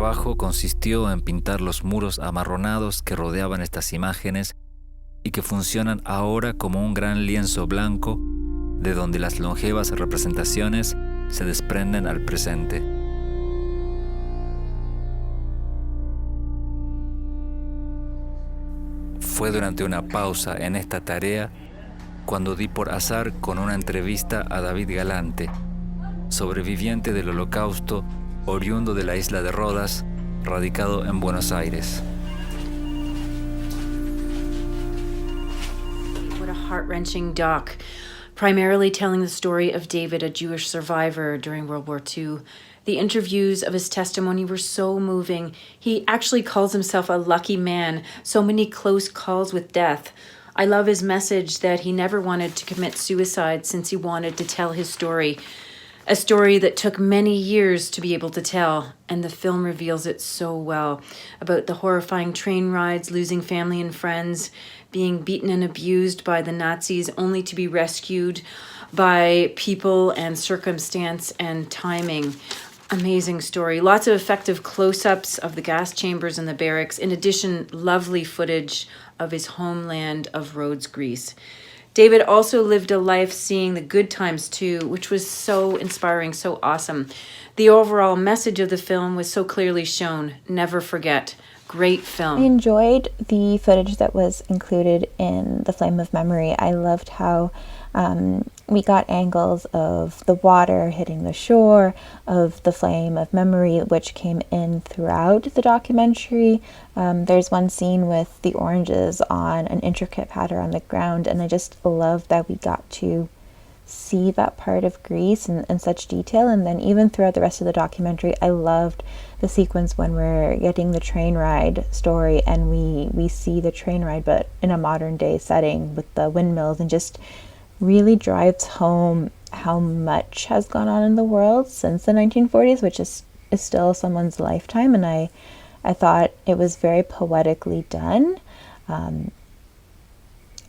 trabajo consistió en pintar los muros amarronados que rodeaban estas imágenes y que funcionan ahora como un gran lienzo blanco de donde las longevas representaciones se desprenden al presente. Fue durante una pausa en esta tarea cuando di por azar con una entrevista a David Galante, sobreviviente del Holocausto, oriundo de la isla de Rodas, radicado en Buenos Aires. What a heart-wrenching doc, primarily telling the story of David, a Jewish survivor during World War II. The interviews of his testimony were so moving. He actually calls himself a lucky man, so many close calls with death. I love his message that he never wanted to commit suicide since he wanted to tell his story. A story that took many years to be able to tell, and the film reveals it so well. About the horrifying train rides, losing family and friends, being beaten and abused by the Nazis only to be rescued by people and circumstance and timing. Amazing story. Lots of effective close-ups of the gas chambers and the barracks. In addition, lovely footage of his homeland of Rhodes, Greece. David also lived a life seeing the good times too, which was so inspiring, so awesome. The overall message of the film was so clearly shown. Never forget. Great film. I enjoyed the footage that was included in The Flame of Memory. I loved how we got angles of the water hitting the shore, of the flame of memory, which came in throughout the documentary. There's one scene with the oranges on an intricate pattern on the ground, and I just love that we got to see that part of Greece in such detail. And then even throughout the rest of the documentary, I loved the sequence when we're getting the train ride story and we see the train ride but in a modern day setting with the windmills, and just really drives home how much has gone on in the world since the 1940s, which is still someone's lifetime. And I thought it was very poetically done, and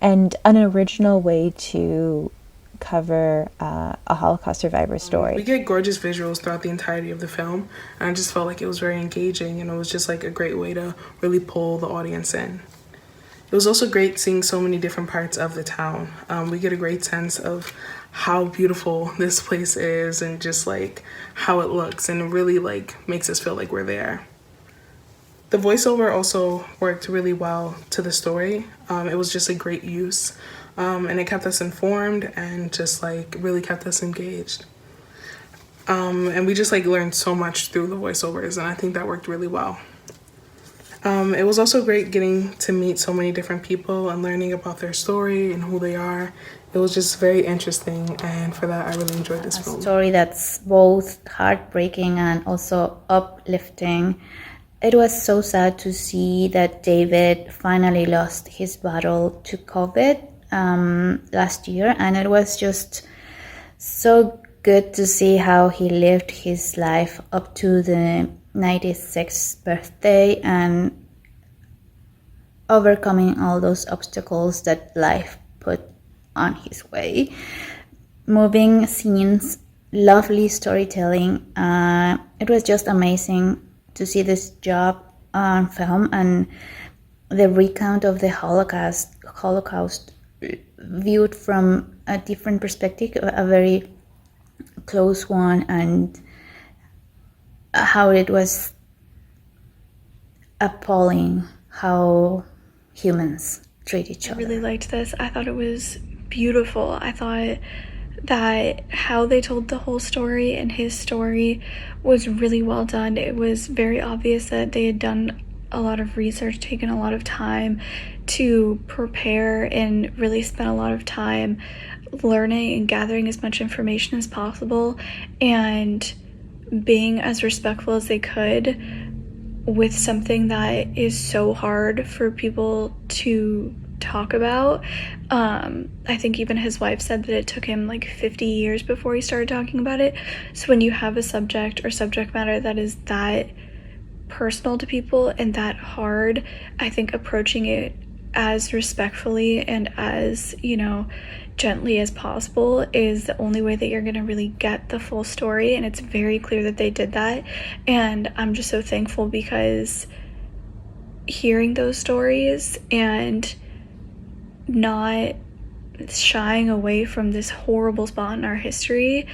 an original way to cover a Holocaust survivor story. We get gorgeous visuals throughout the entirety of the film, and I just felt like it was very engaging, and it was just like a great way to really pull the audience in. It was also great seeing so many different parts of the town. We get a great sense of how beautiful this place is and just like how it looks, and it really like makes us feel like we're there. The voiceover also worked really well to the story. It was just a great use, and it kept us informed and just like really kept us engaged. And we just like learned so much through the voiceovers, and I think that worked really well. It was also great getting to meet so many different people and learning about their story and who they are. It was just very interesting, and for that I really enjoyed this film. A story that's both heartbreaking and also uplifting. It was so sad to see that David finally lost his battle to COVID last year, and it was just so good to see how he lived his life up to the 96th birthday and overcoming all those obstacles that life put on his way. Moving scenes, lovely storytelling. It was just amazing to see this job on film and the recount of the Holocaust viewed from a different perspective, a very close one, and how it was appalling how humans treat each other. I really liked this. I thought it was beautiful. I thought that how they told the whole story and his story was really well done. It was very obvious that they had done a lot of research, taken a lot of time to prepare, and really spent a lot of time learning and gathering as much information as possible and being as respectful as they could with something that is so hard for people to talk about. I think even his wife said that it took him like 50 years before he started talking about it. So when you have a subject or subject matter that is that personal to people and that hard, I think approaching it as respectfully and as, gently as possible is the only way that you're going to really get the full story. And it's very clear that they did that. And I'm just so thankful because hearing those stories and not shying away from this horrible spot in our history,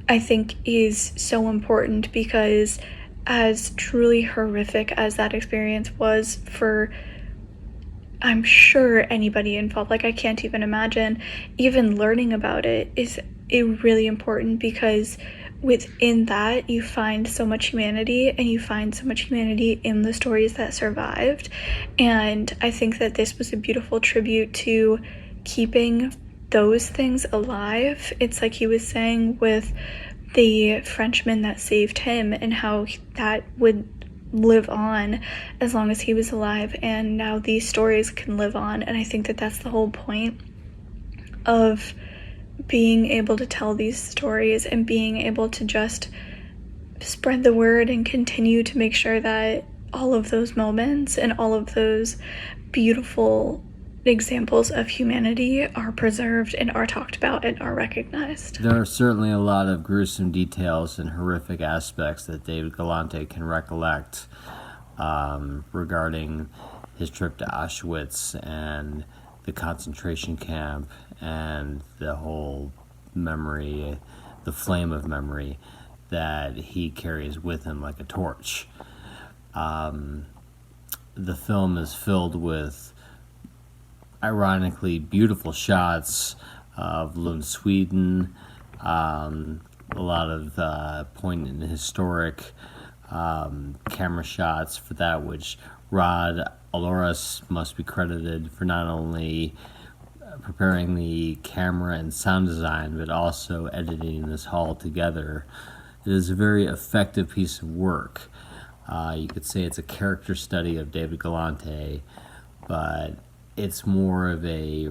I think is so important, because as truly horrific as that experience was for, I'm sure, anybody involved, I can't even imagine, even learning about it is really important, because within that you find so much humanity, and you find so much humanity in the stories that survived. And I think that this was a beautiful tribute to keeping those things alive. It's like he was saying with the Frenchman that saved him, and how that would live on as long as he was alive, and now these stories can live on. And I think that that's the whole point of being able to tell these stories and being able to just spread the word and continue to make sure that all of those moments and all of those beautiful examples of humanity are preserved and are talked about and are recognized. There are certainly a lot of gruesome details and horrific aspects that David Galante can recollect regarding his trip to Auschwitz and the concentration camp and the whole memory, the flame of memory that he carries with him like a torch. The film is filled with ironically beautiful shots of Lund, Sweden, a lot of poignant and historic camera shots for that, which Rod Aloras must be credited for not only preparing the camera and sound design, but also editing this all together. It is a very effective piece of work. You could say it's a character study of David Galante, but it's more of a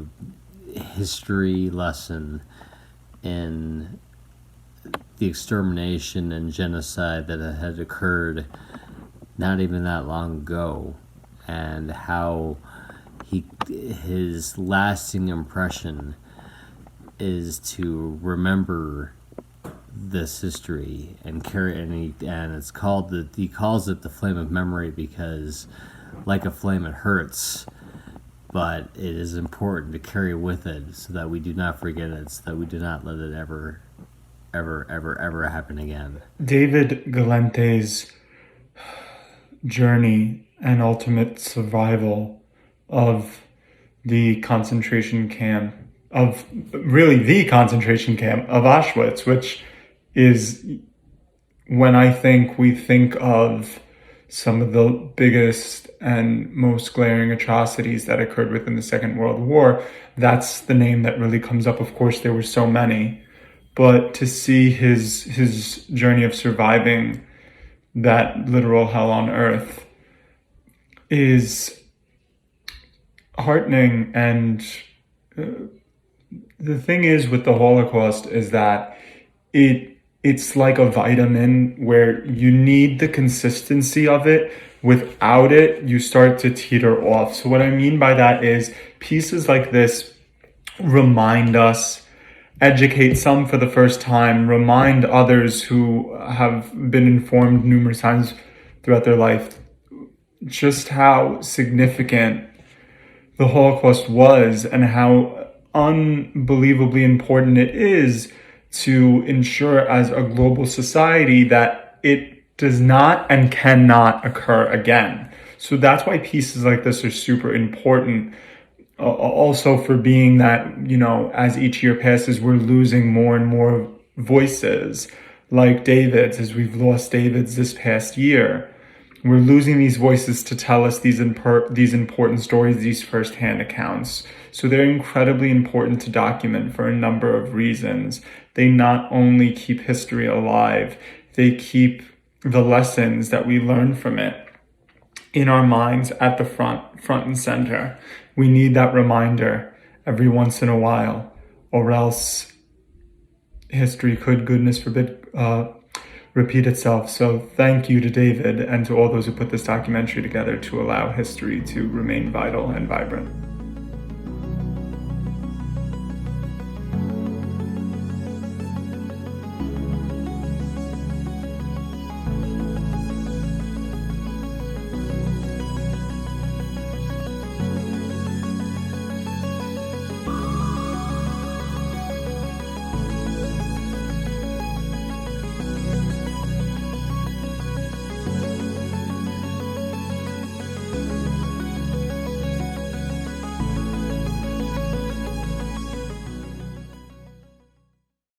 history lesson in the extermination and genocide that had occurred not even that long ago, and how his lasting impression is to remember this history and carry, and it's called he calls it the flame of memory, because like a flame it hurts, but it is important to carry with it so that we do not forget it, so that we do not let it ever happen again. David Galante's journey and ultimate survival of the concentration camp, of really the concentration camp of Auschwitz, which is, when we think of some of the biggest and most glaring atrocities that occurred within the Second World War, that's the name that really comes up. Of course, there were so many, but to see his journey of surviving that literal hell on earth is heartening. And the thing is with the Holocaust is that it's like a vitamin where you need the consistency of it. Without it, you start to teeter off. So what I mean by that is pieces like this remind us, educate some for the first time, remind others who have been informed numerous times throughout their life just how significant the Holocaust was and how unbelievably important it is to ensure as a global society that it does not and cannot occur again. So that's why pieces like this are super important. Also for being that, as each year passes, we're losing more and more voices like David's, as we've lost David's this past year. We're losing these voices to tell us these important stories, these firsthand accounts. So they're incredibly important to document for a number of reasons. They not only keep history alive, they keep the lessons that we learn from it in our minds at the front and center. We need that reminder every once in a while, or else history could, goodness forbid, repeat itself. So thank you to David and to all those who put this documentary together to allow history to remain vital and vibrant.